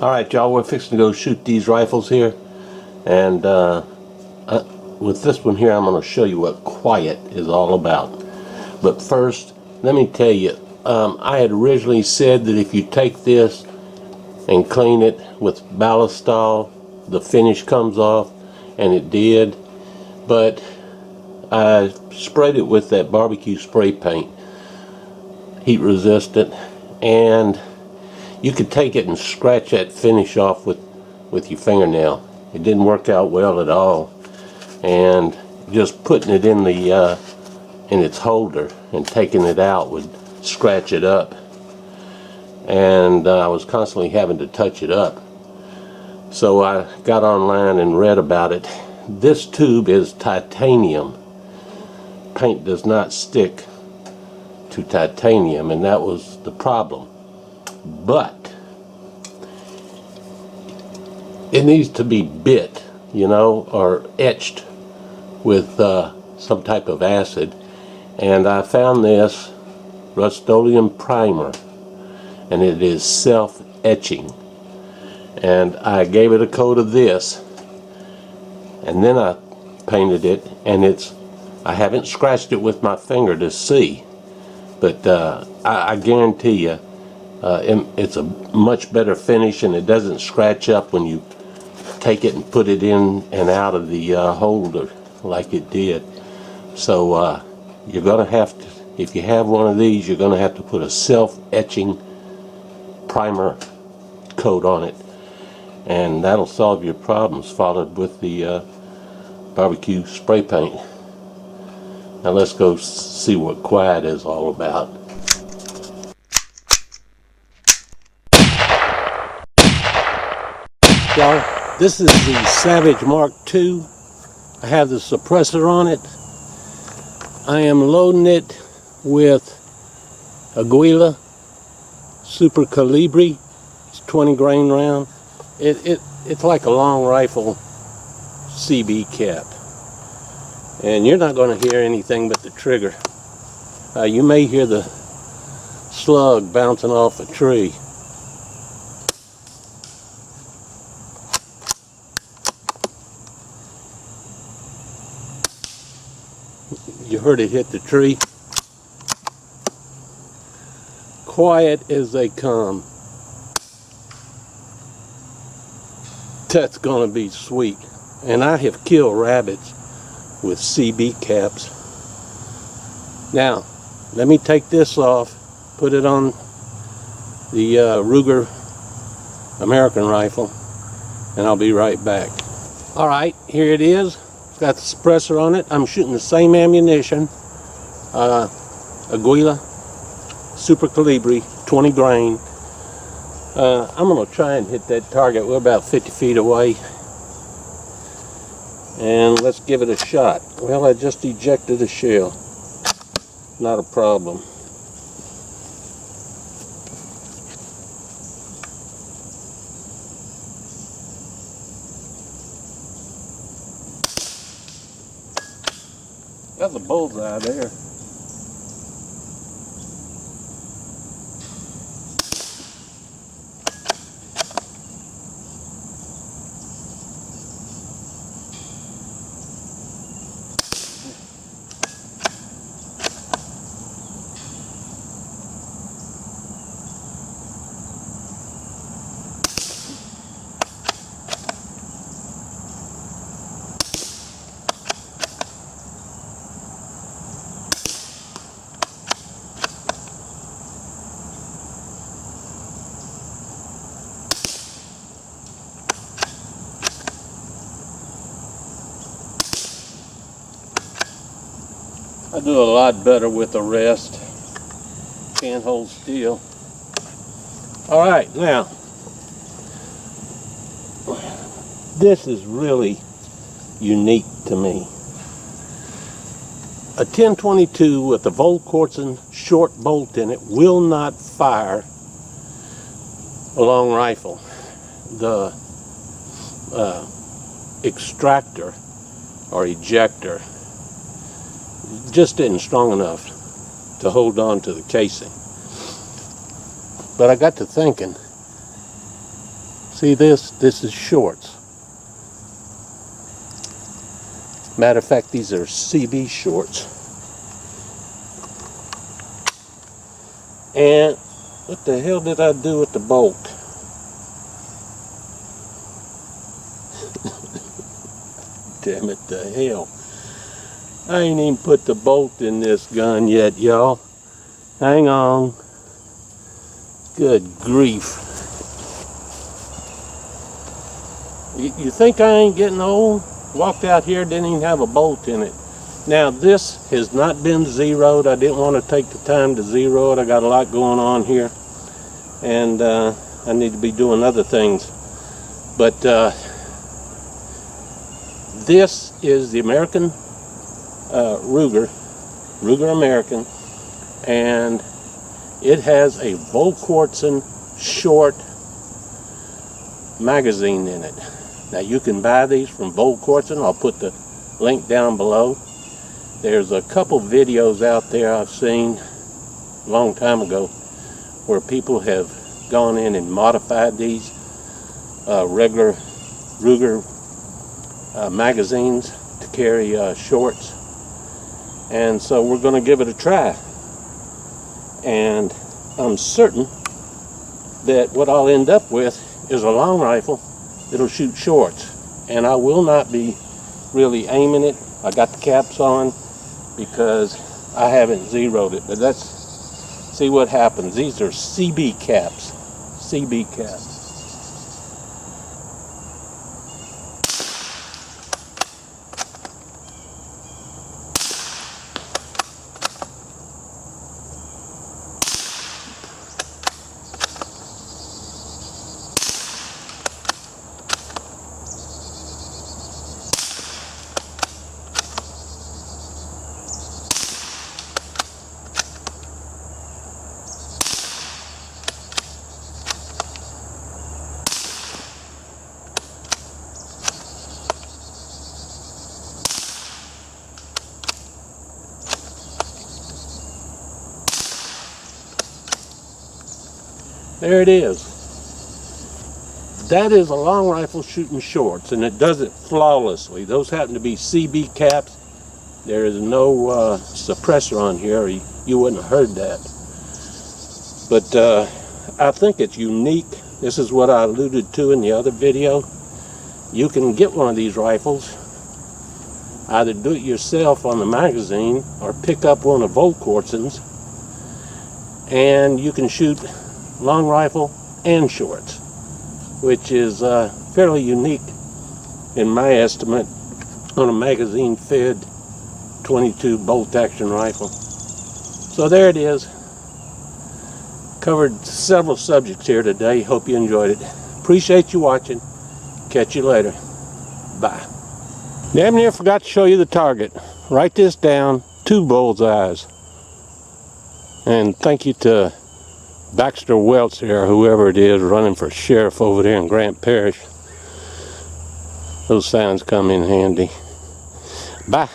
Alright, y'all, we're fixing to go shoot these rifles here. And with this one here, I'm going to show you what quiet is all about. But first, let me tell you, I had originally said that if you take this and clean it with Ballistol, the finish comes off, and it did. But I sprayed it with that barbecue spray paint, heat resistant, and you could take it and scratch that finish off with your fingernail. It didn't work out well at all. And just putting it in the in its holder and taking it out would scratch it up. And I was constantly having to touch it up. So I got online and read about it. This tube is titanium. Paint does not stick to titanium, and that was the problem. But it needs to be bit, you know, or etched with some type of acid. And I found this Rust-Oleum primer, and it is self-etching. And I gave it a coat of this, and then I painted it, and I haven't scratched it with my finger to see, but I guarantee you it's a much better finish, and it doesn't scratch up when you take it and put it in and out of the holder like it did. So you're gonna have to, if you have one of these, you're gonna have to put a self-etching primer coat on it, and that'll solve your problems, followed with the barbecue spray paint. Now let's go see what quiet is all about. Y'all, this is the Savage Mark II. I have the suppressor on it. I am loading it with Aguila Super Calibri. It's 20 grain round. It's like a long rifle CB cap. And you're not going to hear anything but the trigger. You may hear the slug bouncing off a tree. You heard it hit the tree. Quiet as they come. That's going to be sweet. And I have killed rabbits with CB caps. Now, let me take this off, put it on the Ruger American rifle, and I'll be right back. Alright, here it is. It's got the suppressor on it. I'm shooting the same ammunition, Aguila Super Calibri, 20 grain. I'm going to try and hit that target. We're about 50 feet away. And let's give it a shot. Well, I just ejected a shell. Not a problem. That's a bullseye there. I do a lot better with the rest. Can't hold still. Alright, now, this is really unique to me. A 1022 with a Volquartsen short bolt in it will not fire a long rifle. The extractor or ejector just isn't strong enough to hold on to the casing. But I got to thinking, See this? This is shorts. Matter of fact, these are CB shorts. And what the hell did I do with the bolt? Damn it to hell. I ain't even put the bolt in this gun yet, y'all. Hang on. Good grief. You think I ain't getting old? Walked out here, didn't even have a bolt in it. Now this has not been zeroed. I didn't want to take the time to zero it. I got a lot going on here. And I need to be doing other things. But this is the American Ruger American. And it has a Volquartsen short magazine in it. Now you can buy these from Volquartsen. I'll put the link down below. There's a couple videos out there I've seen a long time ago where people have gone in and modified these regular Ruger magazines to carry shorts. And so we're going to give it a try. And I'm certain that what I'll end up with is a long rifle that'll shoot shorts. And I will not be really aiming it. I got the caps on because I haven't zeroed it. But let's see what happens. These are CB caps. CB caps. There it is. That is a long rifle shooting shorts, and it does it flawlessly. Those happen to be CB caps. There is no suppressor on here, or you wouldn't have heard that. But I think it's unique. This is what I alluded to in the other video. You can get one of these rifles, either do it yourself on the magazine, or pick up one of Volquartsen's, and you can shoot long rifle and shorts, which is fairly unique in my estimate on a magazine fed 22 bolt action rifle. So there it is. Covered several subjects here today. Hope you enjoyed it. Appreciate you watching. Catch you later. Bye. Damn near forgot to show you the target. Write this down, 2 bullseyes. And thank you to Baxter Welts here, whoever it is running for sheriff over there in Grant Parish. Those signs come in handy. Bye.